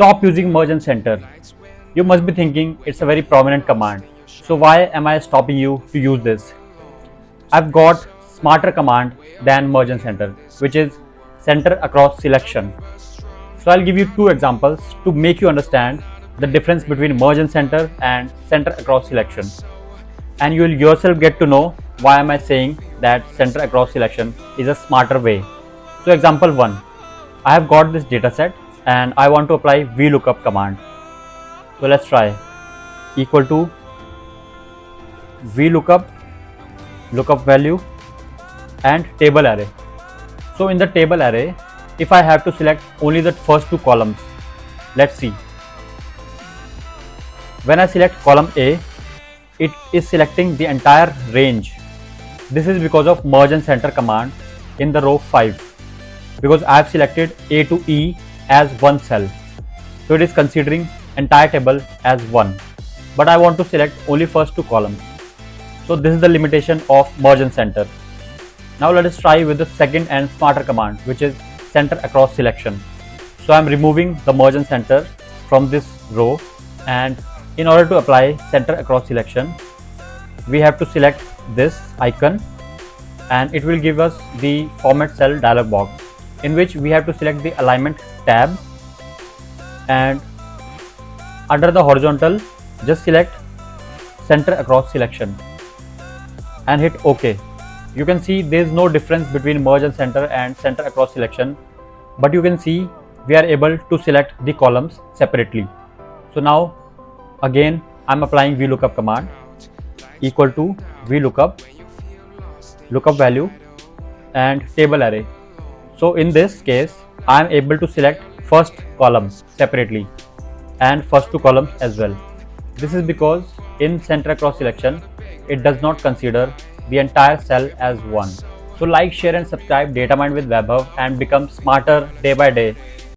Stop using merge and center. You must be thinking it's a very prominent command. So why am I stopping you to use this? I've got smarter command than merge and center, which is center across selection. So I'll give you two examples to make you understand the difference between merge and center across selection. And you will yourself get to know why am I saying that center across selection is a smarter way. So example 1, I have got this data set and I want to apply VLOOKUP command. So let's try equal to VLOOKUP, lookup value and table array. So in the table array, if I have to select only the first two columns, let's see. When I select column A, it is selecting the entire range. This is because of merge and center command in the row 5, because I have selected A to E as one cell. So it is considering entire table as one, but I want to select only first two columns. So this is the limitation of merge and center. Now let us try with the second and smarter command, which is center across selection. So I am removing the merge and center from this row, and in order to apply center across selection, we have to select this icon and it will give us the format cell dialog box, in which we have to select the alignment tab, and under the horizontal just select center across selection and hit OK. You can see there is no difference between merge and center across selection, but you can see we are able to select the columns separately. So now again I'm applying VLOOKUP command equal to VLOOKUP, lookup value and table array. So in this case I am able to select first column separately and first two columns as well. This is because in center across selection it does not consider the entire cell as one. So like, share and subscribe DataMind with Vaibhav and become smarter day by day.